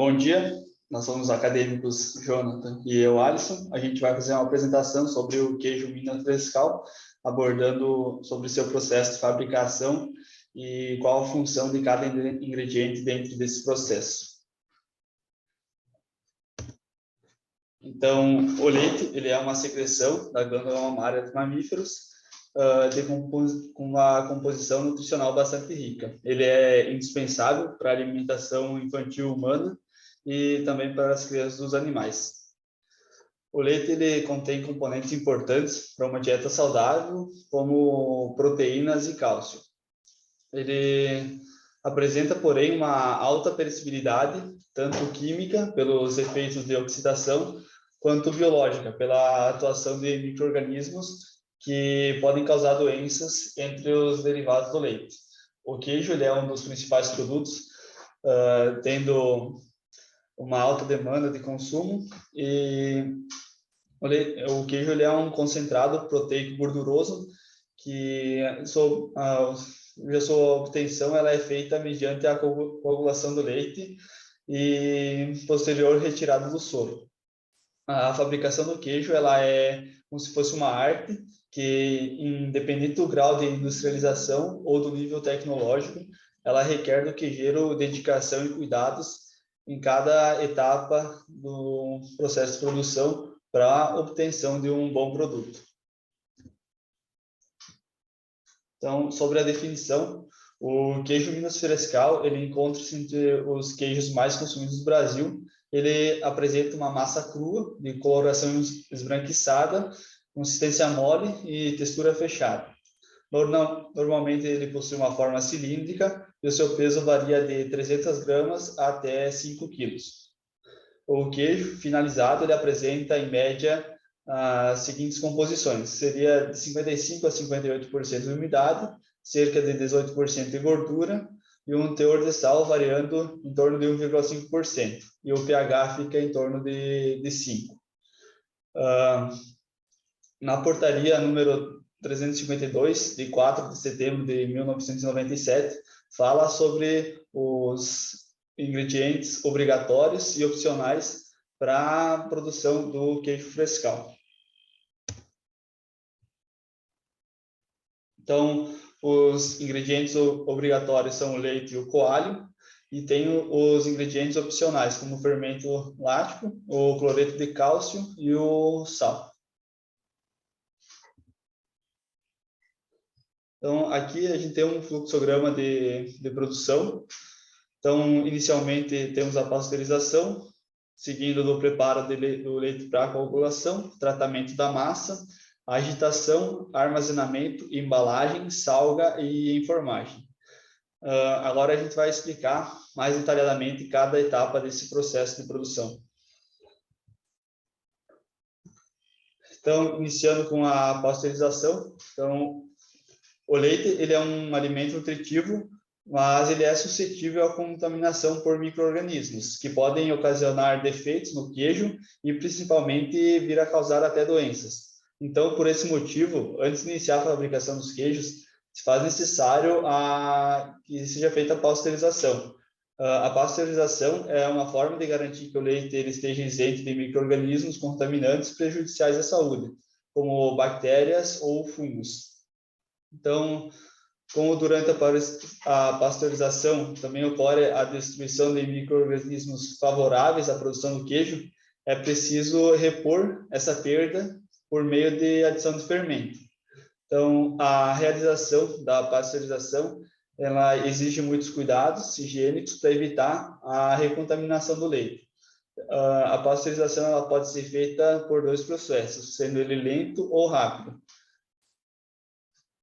Bom dia, nós somos os acadêmicos Jonathan e eu, Alisson. A gente vai fazer uma apresentação sobre o queijo Minas Frescal, abordando sobre seu processo de fabricação e qual a função de cada ingrediente dentro desse processo. Então, o leite ele é uma secreção da glândula mamária dos mamíferos, com uma composição nutricional bastante rica. Ele é indispensável para a alimentação infantil humana e também para as crianças dos animais. O leite ele contém componentes importantes para uma dieta saudável, como proteínas e cálcio. Ele apresenta, porém, uma alta perecibilidade, tanto química, pelos efeitos de oxidação, quanto biológica, pela atuação de micro-organismos que podem causar doenças entre os derivados do leite. O queijo ele é um dos principais produtos, tendo uma alta demanda de consumo, e o queijo ele é um concentrado proteico gorduroso que a sua obtenção ela é feita mediante a coagulação do leite e posterior retirada do soro. A fabricação do queijo ela é como se fosse uma arte que, independente do grau de industrialização ou do nível tecnológico, ela requer do queijeiro dedicação e cuidados em cada etapa do processo de produção para a obtenção de um bom produto. Então, sobre a definição, o queijo Minas Frescal, ele encontra-se entre os queijos mais consumidos do Brasil. Ele apresenta uma massa crua, de coloração esbranquiçada, consistência mole e textura fechada. Normalmente, ele possui uma forma cilíndrica e o seu peso varia de 300 gramas até 5 quilos. O queijo finalizado, ele apresenta, em média, as seguintes composições. Seria de 55% a 58% de umidade, cerca de 18% de gordura e um teor de sal variando em torno de 1,5%. E o pH fica em torno de 5. Na portaria número 352, de 4 de setembro de 1997, fala sobre os ingredientes obrigatórios e opcionais para a produção do queijo frescal. Então, os ingredientes obrigatórios são o leite e o coalho, e tem os ingredientes opcionais, como o fermento lático, o cloreto de cálcio e o sal. Então, aqui a gente tem um fluxograma de produção. Então, inicialmente, temos a pasteurização, seguindo do preparo do leite para coagulação, tratamento da massa, agitação, armazenamento, embalagem, salga e enformagem. Agora a gente vai explicar mais detalhadamente cada etapa desse processo de produção. Então, iniciando com a pasteurização. Então, o leite ele é um alimento nutritivo, mas ele é suscetível à contaminação por micro-organismos, que podem ocasionar defeitos no queijo e, principalmente, vir a causar até doenças. Então, por esse motivo, antes de iniciar a fabricação dos queijos, se faz necessário que seja feita a pasteurização. A pasteurização é uma forma de garantir que o leite ele esteja isento de micro-organismos contaminantes prejudiciais à saúde, como bactérias ou fungos. Então, como durante a pasteurização também ocorre a destruição de micro-organismos favoráveis à produção do queijo, é preciso repor essa perda por meio de adição de fermento. Então, a realização da pasteurização, ela exige muitos cuidados higiênicos para evitar a recontaminação do leite. A pasteurização ela pode ser feita por dois processos, sendo ele lento ou rápido.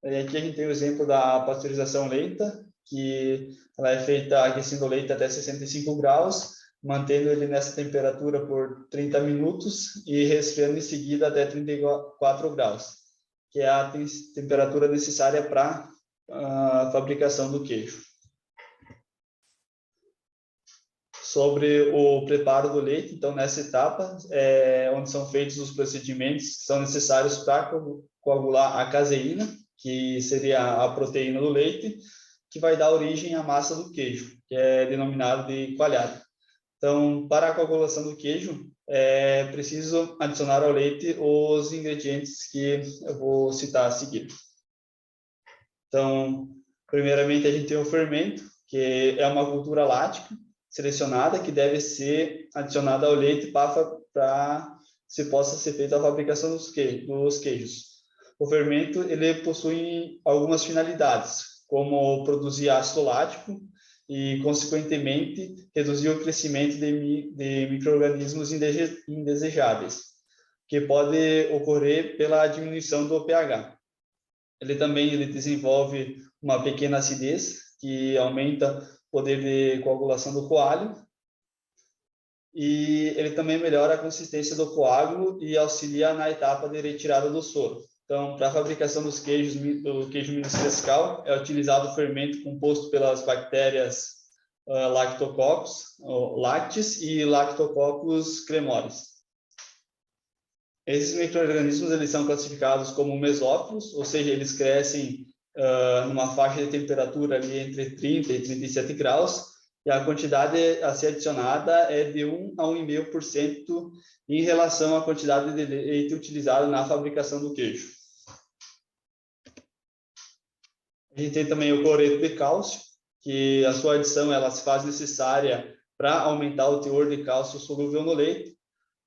Aqui a gente tem o exemplo da pasteurização lenta, que ela é feita aquecendo o leite até 65 graus, mantendo ele nessa temperatura por 30 minutos e resfriando em seguida até 34 graus, que é a temperatura necessária para a fabricação do queijo. Sobre o preparo do leite, então nessa etapa é onde são feitos os procedimentos que são necessários para coagular a caseína, que seria a proteína do leite, que vai dar origem à massa do queijo, que é denominado de coalhada. Então, para a coagulação do queijo, é preciso adicionar ao leite os ingredientes que eu vou citar a seguir. Então, primeiramente, a gente tem o fermento, que é uma cultura lática selecionada que deve ser adicionada ao leite para se possa ser feita a fabricação dos queijos. O fermento ele possui algumas finalidades, como produzir ácido lático e, consequentemente, reduzir o crescimento de micro-organismos indesejáveis, que pode ocorrer pela diminuição do pH. Ele desenvolve uma pequena acidez, que aumenta o poder de coagulação do coágulo, e ele também melhora a consistência do coágulo e auxilia na etapa de retirada do soro. Então, para a fabricação dos queijos, do queijo Minas Frescal, é utilizado fermento composto pelas bactérias Lactococcus lactis e Lactococcus cremoris. Esses micro-organismos eles são classificados como mesófilos, ou seja, eles crescem numa faixa de temperatura ali entre 30 e 37 graus, e a quantidade a ser adicionada é de 1 a 1,5% em relação à quantidade de leite utilizada na fabricação do queijo. A gente tem também o cloreto de cálcio, que a sua adição ela se faz necessária para aumentar o teor de cálcio solúvel no leite,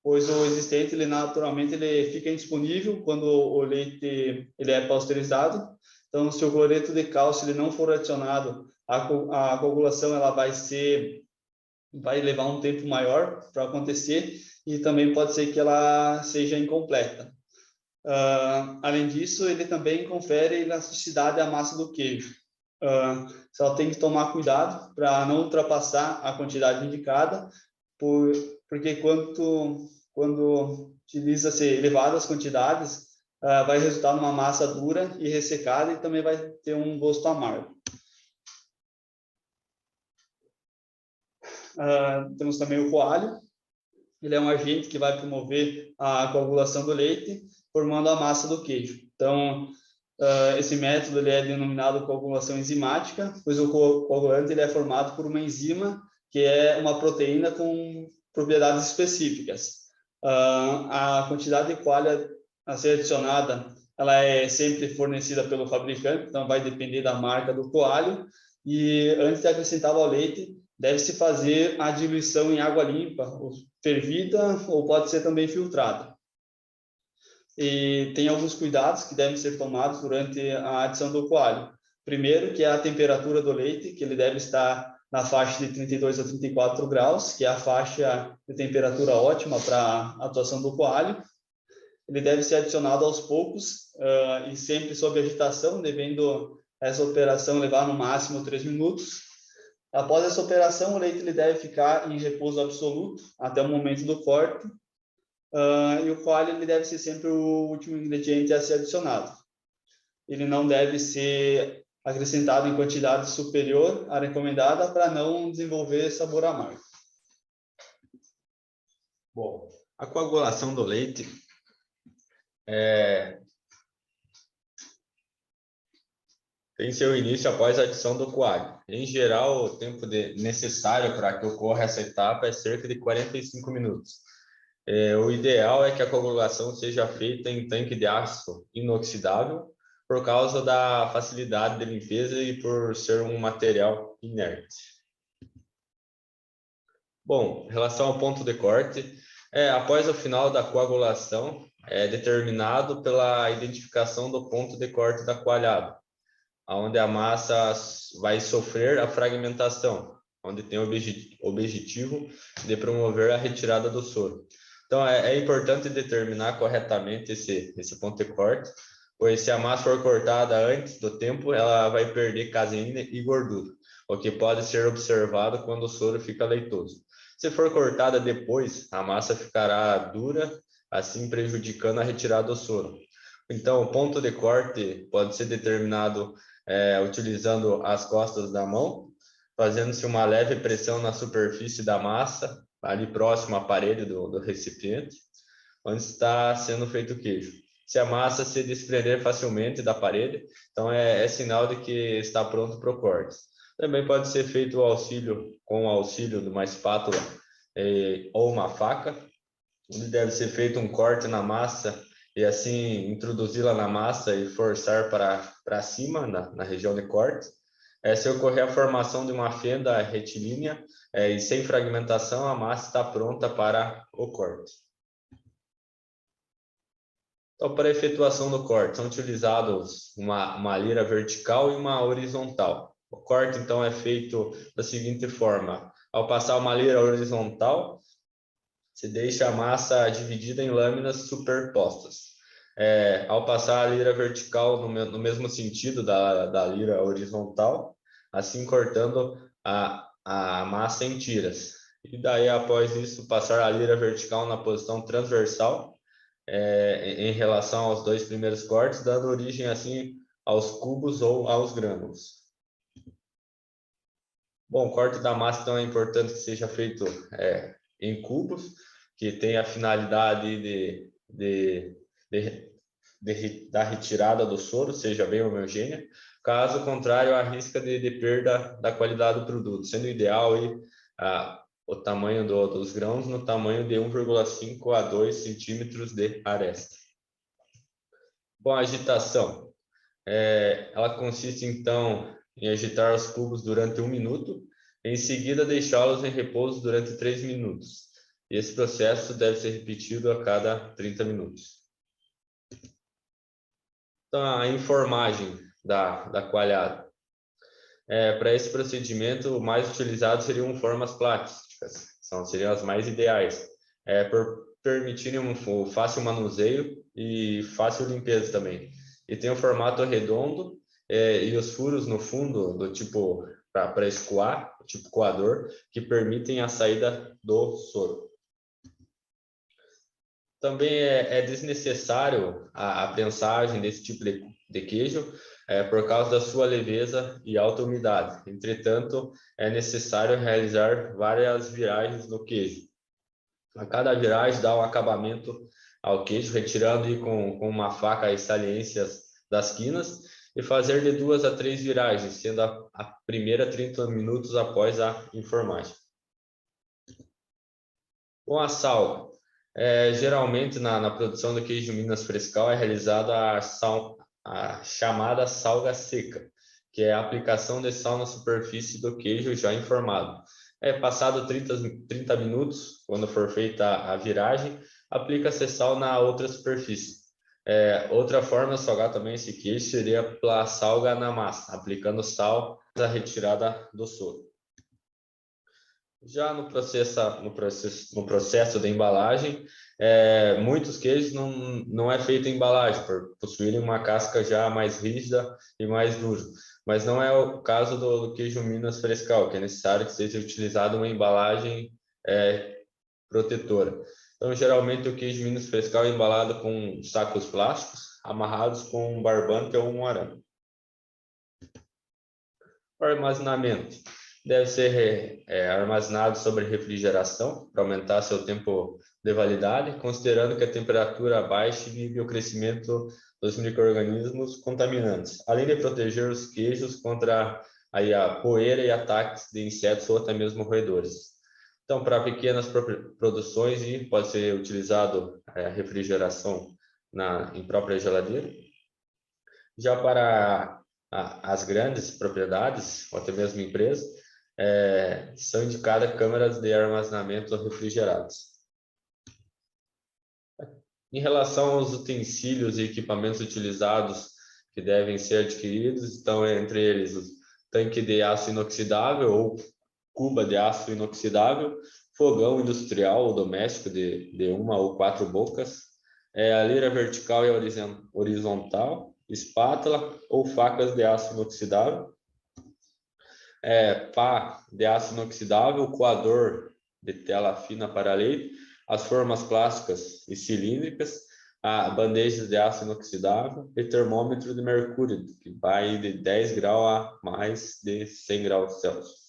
pois o existente ele naturalmente ele fica indisponível quando o leite ele é pasteurizado. Então, se o cloreto de cálcio ele não for adicionado, a coagulação ela vai levar um tempo maior para acontecer e também pode ser que ela seja incompleta. Além disso, ele também confere elasticidade à massa do queijo. Só tem que tomar cuidado para não ultrapassar a quantidade indicada, porque quando utiliza-se elevadas quantidades, vai resultar numa massa dura e ressecada e também vai ter um gosto amargo. Temos também o coalho. Ele é um agente que vai promover a coagulação do leite, formando a massa do queijo. Então, esse método ele é denominado coagulação enzimática, pois o coagulante ele é formado por uma enzima, que é uma proteína com propriedades específicas. A quantidade de coalho a ser adicionada, ela é sempre fornecida pelo fabricante, então vai depender da marca do coalho, e antes de acrescentar ao leite, deve-se fazer a diluição em água limpa, ou fervida, ou pode ser também filtrada. E tem alguns cuidados que devem ser tomados durante a adição do coalho. Primeiro, que é a temperatura do leite, que ele deve estar na faixa de 32 a 34 graus, que é a faixa de temperatura ótima para a atuação do coalho. Ele deve ser adicionado aos poucos e sempre sob agitação, devendo essa operação levar no máximo 3 minutos. Após essa operação, o leite ele deve ficar em repouso absoluto até o momento do corte. E o coalho ele deve ser sempre o último ingrediente a ser adicionado. Ele não deve ser acrescentado em quantidade superior à recomendada para não desenvolver sabor amargo. Bom, a coagulação do leite tem seu início após a adição do coalho. Em geral, o tempo necessário para que ocorra essa etapa é cerca de 45 minutos. O ideal é que a coagulação seja feita em tanque de aço inoxidável, por causa da facilidade de limpeza e por ser um material inerte. Bom, em relação ao ponto de corte, após o final da coagulação, é determinado pela identificação do ponto de corte da coalhada, onde a massa vai sofrer a fragmentação, onde tem o objetivo de promover a retirada do soro. Então, é importante determinar corretamente esse ponto de corte, pois se a massa for cortada antes do tempo, ela vai perder caseína e gordura, o que pode ser observado quando o soro fica leitoso. Se for cortada depois, a massa ficará dura, assim prejudicando a retirada do soro. Então, o ponto de corte pode ser determinado utilizando as costas da mão, fazendo-se uma leve pressão na superfície da massa, ali próximo à parede do recipiente, onde está sendo feito o queijo. Se a massa se desprender facilmente da parede, então é sinal de que está pronto para o corte. Também pode ser feito com o auxílio de uma espátula ou uma faca, onde deve ser feito um corte na massa e assim introduzi-la na massa e forçar para cima, na região de corte. Se ocorrer a formação de uma fenda retilínea e sem fragmentação, a massa está pronta para o corte. Então, para a efetuação do corte, são utilizados uma lira vertical e uma horizontal. O corte, então, é feito da seguinte forma: ao passar uma lira horizontal, se deixa a massa dividida em lâminas superpostas. Ao passar a lira vertical no mesmo sentido da lira horizontal, assim cortando a massa em tiras. E daí, após isso, passar a lira vertical na posição transversal, em relação aos dois primeiros cortes, dando origem assim aos cubos ou aos grânulos. Bom, o corte da massa então é importante que seja feito em cubos, que tem a finalidade da retirada do soro, seja bem homogênea. Caso contrário, há risco de perda da qualidade do produto, sendo ideal o tamanho dos grãos no tamanho de 1,5 a 2 centímetros de aresta. Bom, a agitação. Ela consiste, então, em agitar os cubos durante 1 minuto, em seguida deixá-los em repouso durante 3 minutos. E esse processo deve ser repetido a cada 30 minutos. Então, a enformagem da coalhada. Para esse procedimento, o mais utilizado seriam formas plásticas, seriam as mais ideais, por permitirem um fácil manuseio e fácil limpeza também. E tem um formato redondo e os furos no fundo do tipo para escoar, tipo coador, que permitem a saída do soro. Também é desnecessário a prensagem desse tipo de queijo por causa da sua leveza e alta umidade. Entretanto, é necessário realizar várias viragens no queijo. A cada viragem dá um acabamento ao queijo, retirando com uma faca as saliências das quinas e fazer de 2 a 3 viragens, sendo a primeira 30 minutos após a enformagem. Com a sal, geralmente na produção do queijo Minas Frescal é realizada a chamada salga seca, que é a aplicação de sal na superfície do queijo já enformado. Passado 30 minutos, quando for feita a viragem, aplica-se sal na outra superfície. Outra forma de salgar também esse queijo seria pela salga na massa, aplicando sal na retirada do soro. Já no processo de embalagem, muitos queijos não é feito em embalagem, por possuírem uma casca já mais rígida e mais dura. Mas não é o caso do queijo Minas Frescal, que é necessário que seja utilizado uma embalagem protetora. Então, geralmente, o queijo Minas Frescal é embalado com sacos plásticos, amarrados com um barbante ou um arame. O armazenamento deve ser armazenado sobre refrigeração para aumentar seu tempo de validade, considerando que a temperatura baixa inibe o crescimento dos micro-organismos contaminantes, além de proteger os queijos contra a poeira e ataques de insetos ou até mesmo roedores. Então, para pequenas produções, pode ser utilizado a refrigeração em própria geladeira. Já para as grandes propriedades, ou até mesmo empresas, são indicadas câmaras de armazenamento refrigeradas. Em relação aos utensílios e equipamentos utilizados que devem ser adquiridos, estão entre eles o tanque de aço inoxidável ou cuba de aço inoxidável, fogão industrial ou doméstico de 1 ou 4 bocas, a lira vertical e horizontal, espátula ou facas de aço inoxidável, pá de aço inoxidável, coador de tela fina para leite, as formas plásticas e cilíndricas, bandejas de aço inoxidável e termômetro de mercúrio, que vai de 10 graus a mais de 100 graus Celsius.